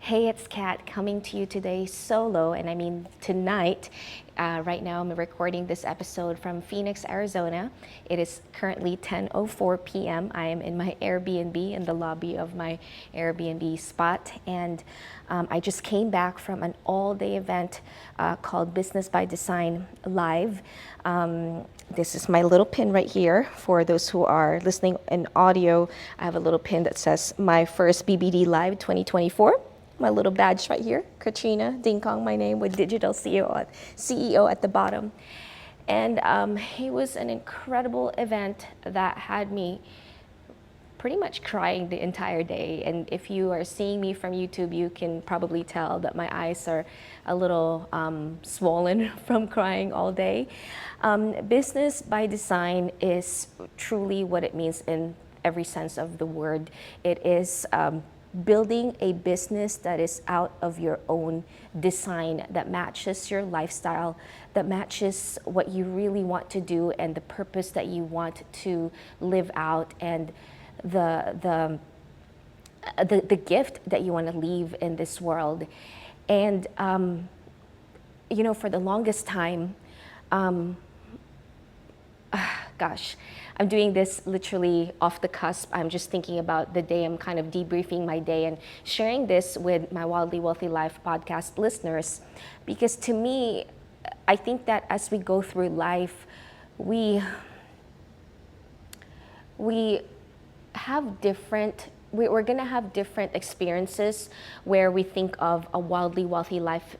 Hey, it's Kat coming to you today solo, and I mean tonight. Right now, I'm recording this episode from Phoenix, Arizona. It is currently 10:04 p.m. I am in my Airbnb in the lobby of my Airbnb spot, and I just came back from an all-day event called Business by Design Live. This is my little pin right here. For those who are listening in audio, I have a little pin that says my first BBD Live 2024. My little badge right here, Katrina Ding Kong, my name, with Digital CEO at the bottom. And it was an incredible event that had me pretty much crying the entire day. And if you are seeing me from YouTube, you can probably tell that my eyes are a little swollen from crying all day. Business by design is truly what it means in every sense of the word. It is building a business that is out of your own design, that matches your lifestyle, that matches what you really want to do and the purpose that you want to live out, and the gift that you want to leave in this world. And for the longest time, gosh, I'm doing this literally off the cusp. I'm just thinking about the day. I'm kind of debriefing my day and sharing this with my Wildly Wealthy Life podcast listeners. Because to me, I think that as we go through life, we have we're going to have different experiences where we think of a wildly wealthy life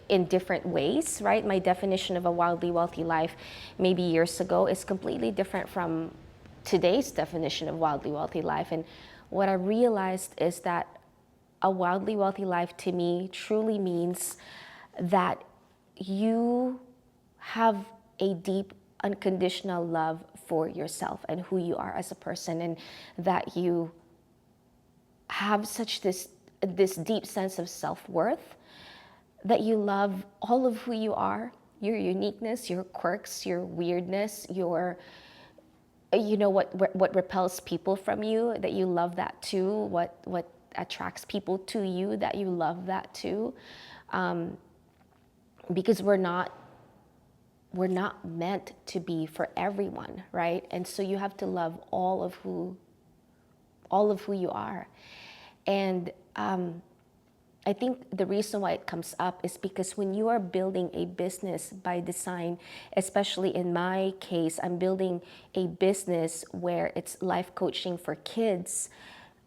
in different ways, right? My definition of a wildly wealthy life maybe years ago is completely different from today's definition of wildly wealthy life. And what I realized is that a wildly wealthy life to me truly means that you have a deep, unconditional love for yourself and who you are as a person, and that you have such this deep sense of self-worth, that you love all of who you are, your uniqueness, your quirks, your weirdness, your, what repels people from you, that you love that too, what attracts people to you, that you love that too. Because we're not meant to be for everyone, right? And so you have to love all of who you are. And I think the reason why it comes up is because when you are building a business by design, especially in my case, I'm building a business where it's life coaching for kids.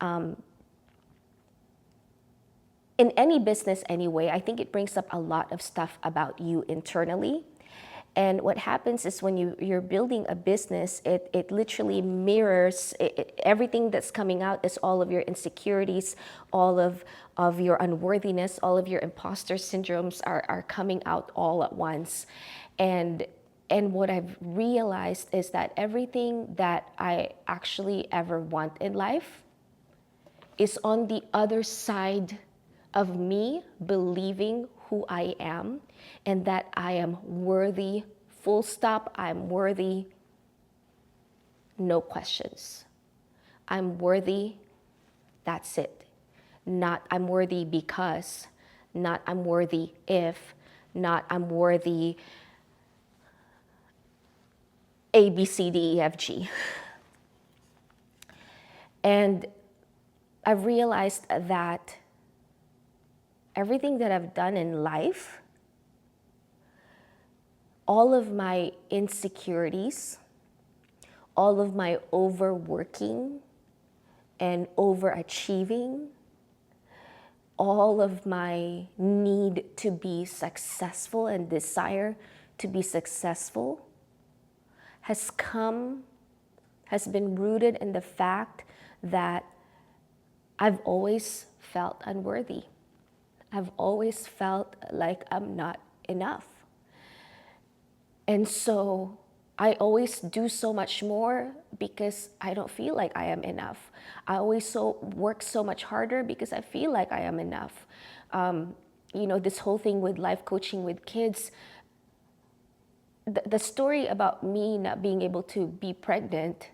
In any business anyway, I think it brings up a lot of stuff about you internally. And what happens is when you're building a business, it literally mirrors everything that's coming out is all of your insecurities, all of your unworthiness, all of your imposter syndromes are coming out all at once. And what I've realized is that everything that I actually ever want in life is on the other side of me believing who I am and that I am worthy, full stop. I'm worthy, no questions. I'm worthy, that's it. Not I'm worthy because, not I'm worthy if, not I'm worthy A, B, C, D, E, F, G. And I've realized that everything that I've done in life, all of my insecurities, all of my overworking and overachieving, all of my need to be successful and desire to be successful has been rooted in the fact that I've always felt unworthy. I've always felt like I'm not enough. And so I always do so much more because I don't feel like I am enough. I always work so much harder because I feel like I am enough. This whole thing with life coaching with kids, the story about me not being able to be pregnant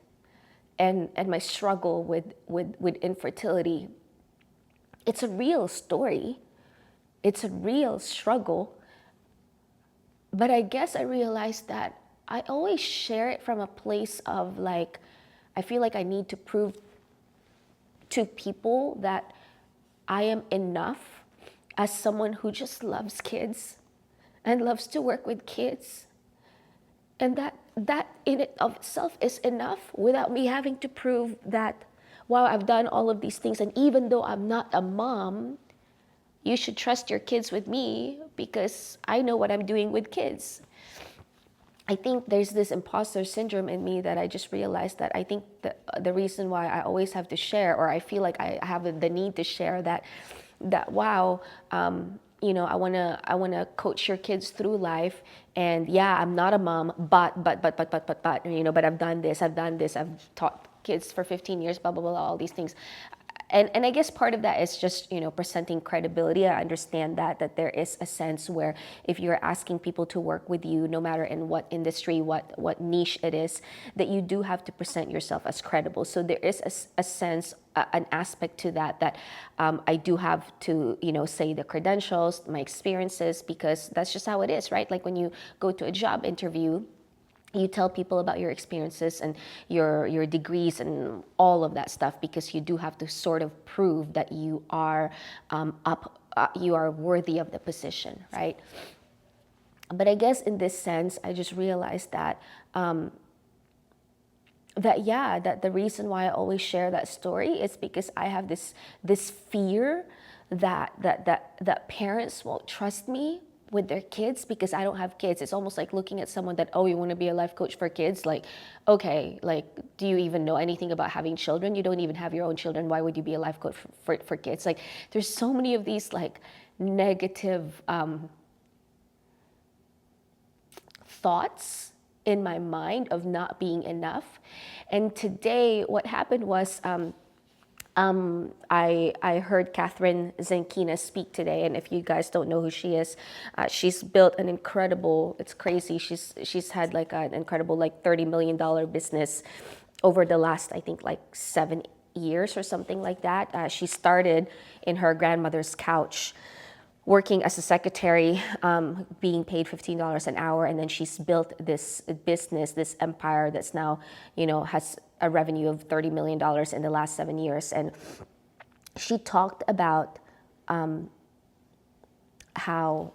and my struggle with infertility it's a real story. It's a real struggle. But I guess I realized that I always share it from a place of like, I feel like I need to prove to people that I am enough as someone who just loves kids and loves to work with kids. And that in it of itself is enough without me having to prove that, wow, I've done all of these things. And even though I'm not a mom, you should trust your kids with me because I know what I'm doing with kids. I think there's this imposter syndrome in me that I just realized that I think the reason why I always have to share, or I feel like I have the need to share that wow, I wanna coach your kids through life, and yeah, I'm not a mom, but but I've done this, I've taught kids for 15 years, blah blah blah, all these things. And I guess part of that is just presenting credibility. I understand that there is a sense where if you're asking people to work with you, no matter in what industry, what niche it is, that you do have to present yourself as credible. So there is a sense, an aspect to that I do have to say the credentials, my experiences, because that's just how it is, right? Like when you go to a job interview, you tell people about your experiences and your degrees and all of that stuff, because you do have to sort of prove that you are you are worthy of the position, right? But I guess in this sense, I just realized that that the reason why I always share that story is because I have this fear that parents won't trust me with their kids because I don't have kids. It's almost like looking at someone that, oh, you want to be a life coach for kids? Like, okay, like, do you even know anything about having children? You don't even have your own children. Why would you be a life coach for kids? Like, there's so many of these like negative thoughts in my mind of not being enough. And today, what happened was, I heard Catherine Zankina speak today, and if you guys don't know who she is, she's built an incredible. It's crazy. She's had like an incredible like $30 million business over the last, I think, like 7 years or something like that. She started in her grandmother's couch, working as a secretary, being paid $15 an hour, and then she's built this business, this empire that's now, has a revenue of $30 million in the last 7 years. And she talked about how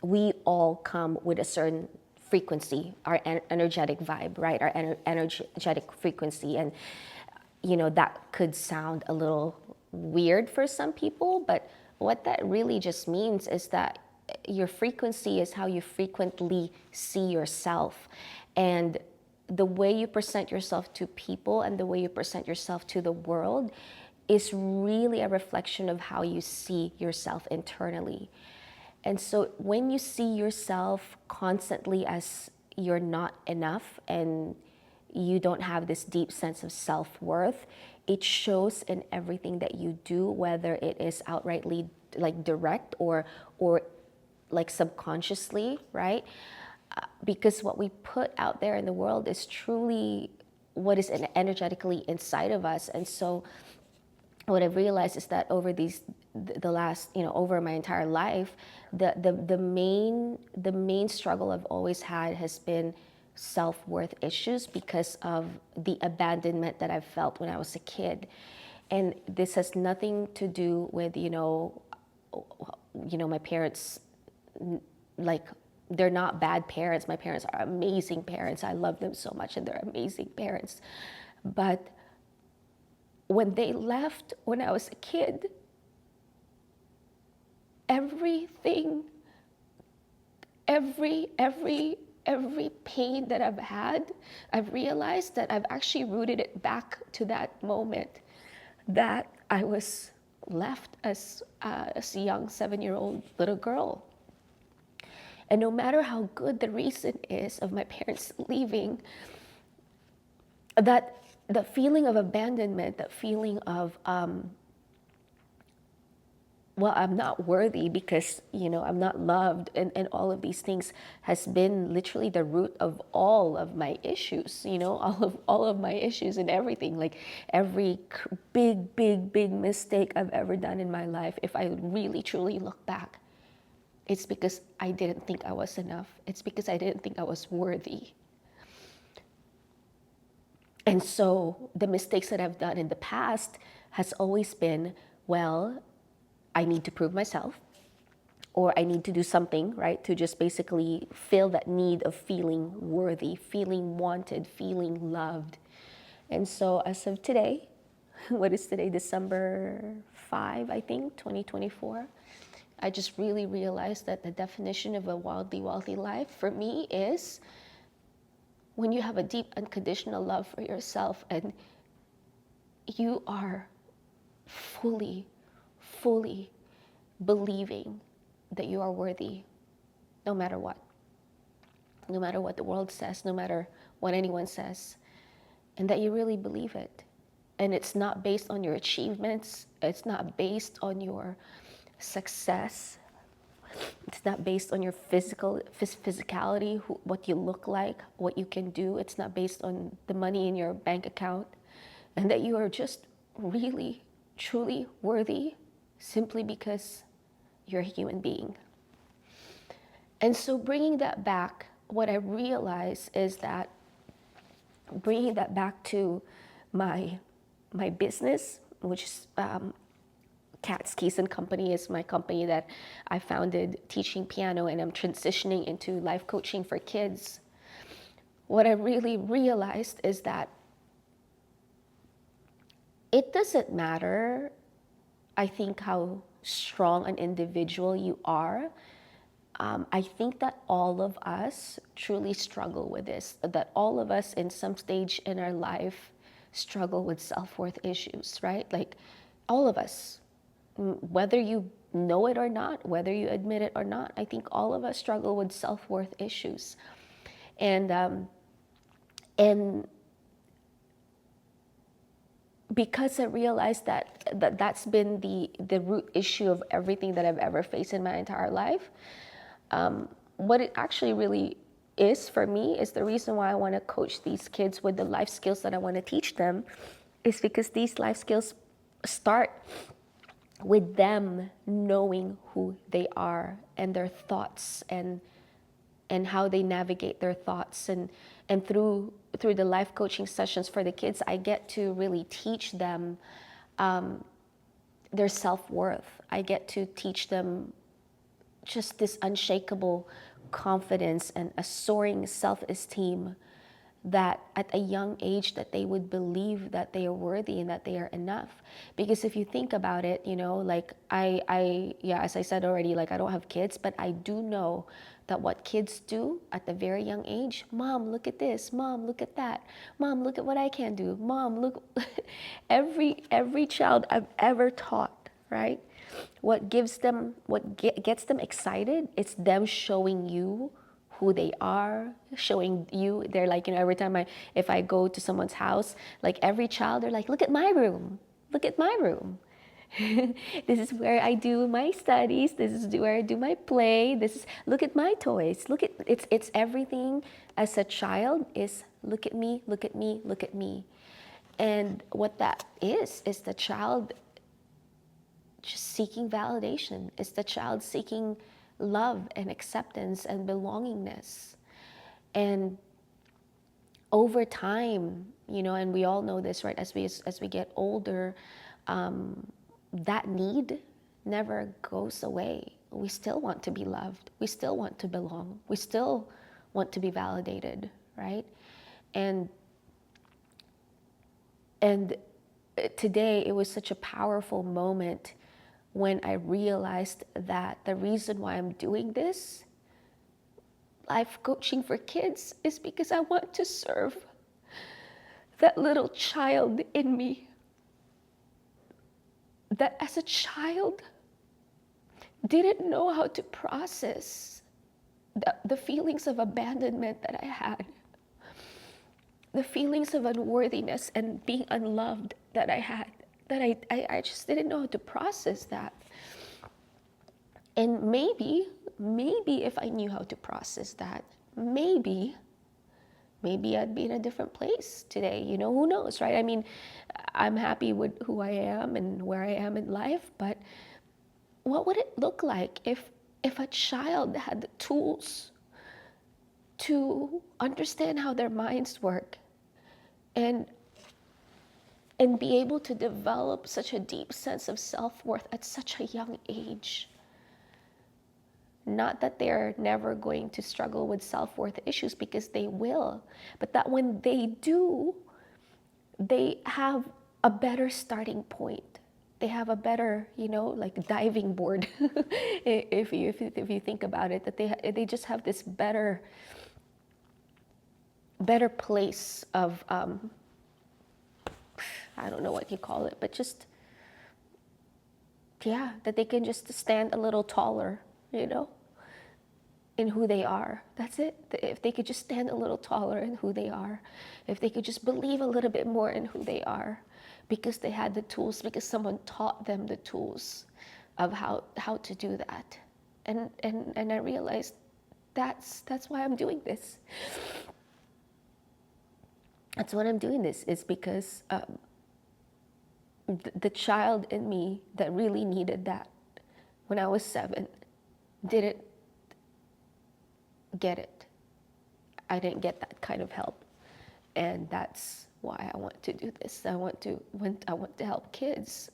we all come with a certain frequency, our energetic vibe, right? Our energetic frequency, and that could sound a little weird for some people, but what that really just means is that your frequency is how you frequently see yourself. And the way you present yourself to people and the way you present yourself to the world is really a reflection of how you see yourself internally. And so when you see yourself constantly as you're not enough and you don't have this deep sense of self-worth, it shows in everything that you do, whether it is outrightly like direct or like subconsciously, right? Because what we put out there in the world is truly what is energetically inside of us. And so what I've realized is that over the last, over my entire life, the main struggle I've always had has been self-worth issues because of the abandonment that I felt when I was a kid. And this has nothing to do with, my parents, like, they're not bad parents. My parents are amazing parents. I love them so much and they're amazing parents. But when they left when I was a kid, everything, every pain that I've had, I've realized that I've actually rooted it back to that moment that I was left as a young 7-year-old little girl. And no matter how good the reason is of my parents leaving, that the feeling of abandonment, that feeling of well, I'm not worthy because, I'm not loved, and all of these things has been literally the root of all of my issues, all of my issues and everything, like every big mistake I've ever done in my life. If I really truly look back, it's because I didn't think I was enough. It's because I didn't think I was worthy. And so the mistakes that I've done in the past has always been, well, I need to prove myself, or I need to do something, right, to just basically fill that need of feeling worthy, feeling wanted, feeling loved. And so as of today, what is today, December 5, I think, 2024, I just really realized that the definition of a wildly wealthy life for me is when you have a deep unconditional love for yourself and you are fully believing that you are worthy no matter what. No matter what the world says, no matter what anyone says, and that you really believe it. And it's not based on your achievements, it's not based on your success, it's not based on your physicality, what you look like, what you can do. It's not based on the money in your bank account, and that you are just really, truly worthy simply because you're a human being. And so bringing that back, what I realize is that bringing that back to my business, which is Cat's Keys and Company, is my company that I founded teaching piano, and I'm transitioning into life coaching for kids. What I really realized is that it doesn't matter, I think, how strong an individual you are. I think that all of us truly struggle with this, that all of us in some stage in our life struggle with self-worth issues, right? Like all of us, whether you know it or not, whether you admit it or not, I think all of us struggle with self-worth issues. And because I realized that's been the root issue of everything that I've ever faced in my entire life, what it actually really is for me is the reason why I want to coach these kids with the life skills that I want to teach them, is because these life skills start with them knowing who they are and their thoughts and how they navigate their thoughts, and through the life coaching sessions for the kids, I get to really teach them their self-worth. I get to teach them just this unshakable confidence and a soaring self-esteem, that at a young age that they would believe that they are worthy and that they are enough. Because if you think about it, like yeah, as I said already, like I don't have kids, but I do know that what kids do at the very young age, mom, look at this, mom, look at that, mom, look at what I can do, mom, look. every child I've ever taught, right? What gets them excited, it's them showing you who they are, showing you. They're like, every time if I go to someone's house, like every child, they're like, look at my room, look at my room. This is where I do my studies, this is where I do my play, look at my toys, look at, it's everything as a child is look at me, look at me, look at me. And what that is the child just seeking validation. It's the child seeking love and acceptance and belongingness. And over time, and we all know this, right? As we get older, that need never goes away. We still want to be loved. We still want to belong. We still want to be validated, right? And today it was such a powerful moment when I realized that the reason why I'm doing this life coaching for kids is because I want to serve that little child in me that as a child didn't know how to process the feelings of abandonment that I had, the feelings of unworthiness and being unloved that I had, that I just didn't know how to process that. And maybe if I knew how to process that, maybe I'd be in a different place today. Who knows, right? I mean, I'm happy with who I am and where I am in life, but what would it look like if a child had the tools to understand how their minds work and be able to develop such a deep sense of self-worth at such a young age? Not that they're never going to struggle with self-worth issues, because they will, but that when they do, they have a better starting point. They have a better, like diving board, if you think about it, that they just have this better place of, I don't know what you call it, but just, yeah, that they can just stand a little taller, in who they are. That's it. If they could just stand a little taller in who they are, if they could just believe a little bit more in who they are, because they had the tools, because someone taught them the tools of how to do that. And I realized that's why I'm doing this. That's why I'm doing this, is because the child in me that really needed that when I was 7 didn't get it. I didn't get that kind of help, and that's why I want to do this. I want to help kids.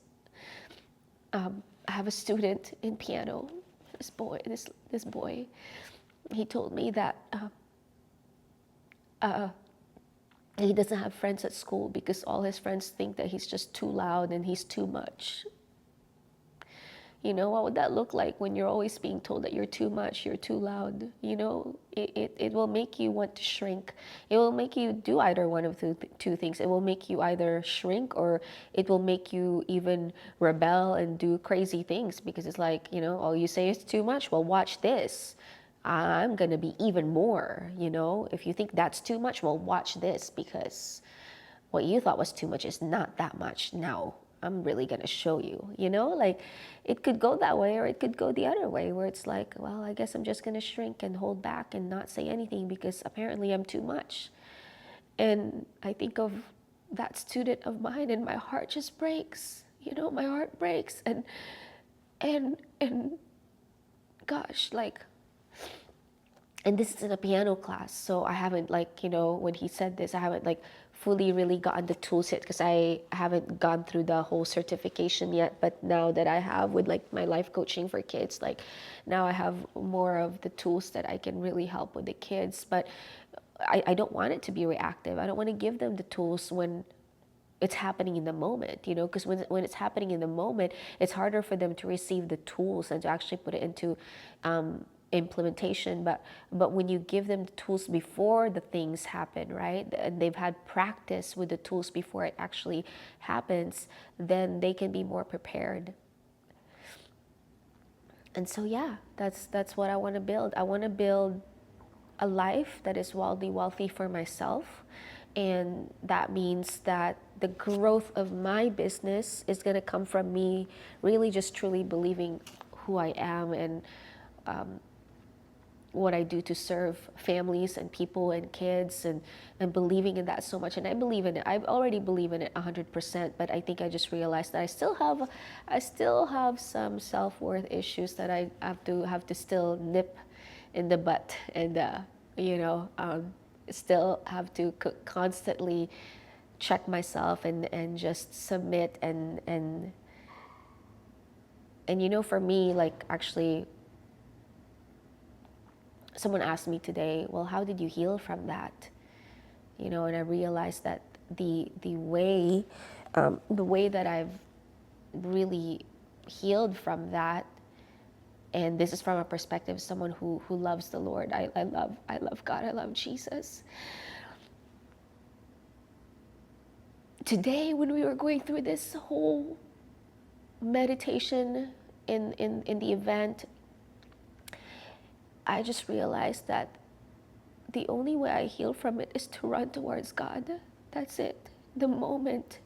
I have a student in piano. This boy, he told me that he doesn't have friends at school because all his friends think that he's just too loud and he's too much. What would that look like when you're always being told that you're too much, you're too loud? It will make you want to shrink. It will make you do either one of the two things. It will make you either shrink, or it will make you even rebel and do crazy things, because it's like, all you say is too much. Well, watch this. I'm going to be even more, If you think that's too much, well, watch this, because what you thought was too much is not that much. Now, I'm really going to show you, like it could go that way, or it could go the other way, where it's like, well, I guess I'm just going to shrink and hold back and not say anything because apparently I'm too much. And I think of that student of mine and my heart just breaks, my heart breaks. And gosh, like, and this is in a piano class, so I haven't, like, when he said this, I haven't like fully really gotten the tools yet, because I haven't gone through the whole certification yet. But now that I have, with like my life coaching for kids, like now I have more of the tools that I can really help with the kids. But I don't want it to be reactive. I don't want to give them the tools when it's happening in the moment, because when it's happening in the moment, it's harder for them to receive the tools and to actually put it into implementation. But when you give them the tools before the things happen, right, and they've had practice with the tools before it actually happens, then they can be more prepared. And so, yeah, that's what I want to build. I want to build a life that is wildly wealthy for myself. And that means that the growth of my business is going to come from me really just truly believing who I am, and what I do to serve families and people and kids, and believing in that so much. And I believe in it. I already believe in it 100%, but I think I just realized that I still have some self-worth issues that I have to still nip in the butt, and still have to constantly check myself and just submit, and for me, like, actually, someone asked me today, well, how did you heal from that? And I realized that the way that I've really healed from that, and this is from a perspective of someone who loves the Lord. I love God. I love Jesus. Today, when we were going through this whole meditation in the event, I just realized that the only way I heal from it is to run towards God. That's it. The moment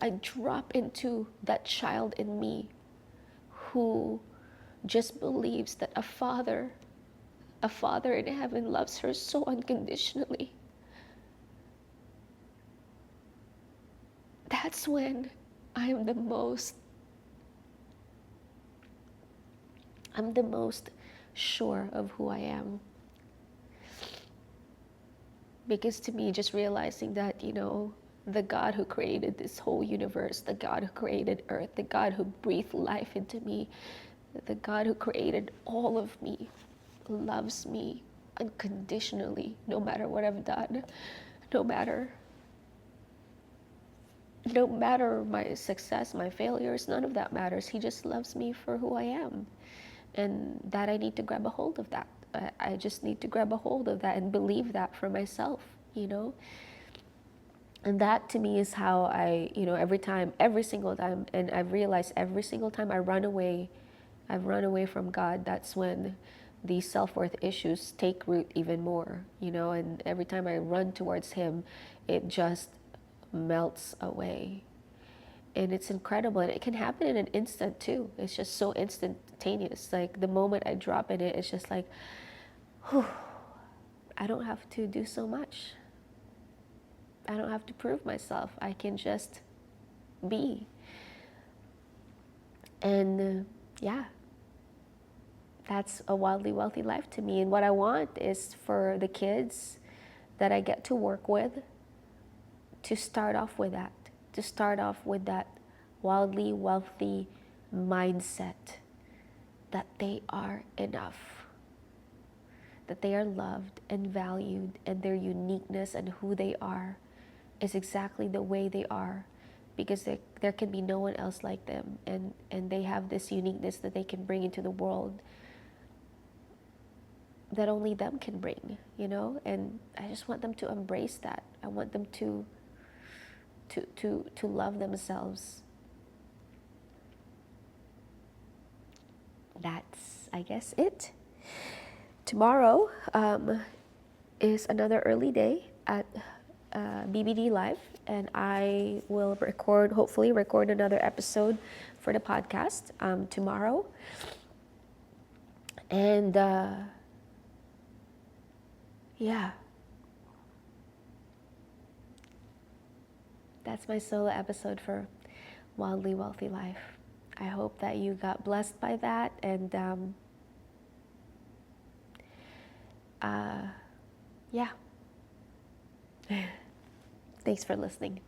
I drop into that child in me who just believes that a father in heaven loves her so unconditionally, that's when I'm the most sure of who I am. Because to me, just realizing that, the God who created this whole universe, the God who created earth, the God who breathed life into me, the God who created all of me, loves me unconditionally, no matter what I've done, no matter my success, my failures, none of that matters. He just loves me for who I am. And that I need to grab a hold of that. I just need to grab a hold of that and believe that for myself, And that to me is how I, every single time, and I've realized every single time I've run away from God, that's when these self-worth issues take root even more, and every time I run towards Him, it just melts away. And it's incredible, and it can happen in an instant too. It's just so instantaneous. Like the moment I drop in it, it's just like, whew, I don't have to do so much. I don't have to prove myself. I can just be. And yeah, that's a wildly wealthy life to me. And what I want is for the kids that I get to work with to start off with that, wildly wealthy mindset that they are enough, that they are loved and valued, and their uniqueness and who they are is exactly the way they are, because there can be no one else like them, and they have this uniqueness that they can bring into the world that only them can bring, and I just want them to embrace that. I want them to love themselves. That's, I guess, it. Tomorrow is another early day at BBD Live, and I will hopefully record another episode for the podcast tomorrow. And yeah, that's my solo episode for Wildly Wealthy Life. I hope that you got blessed by that, and yeah. Thanks for listening.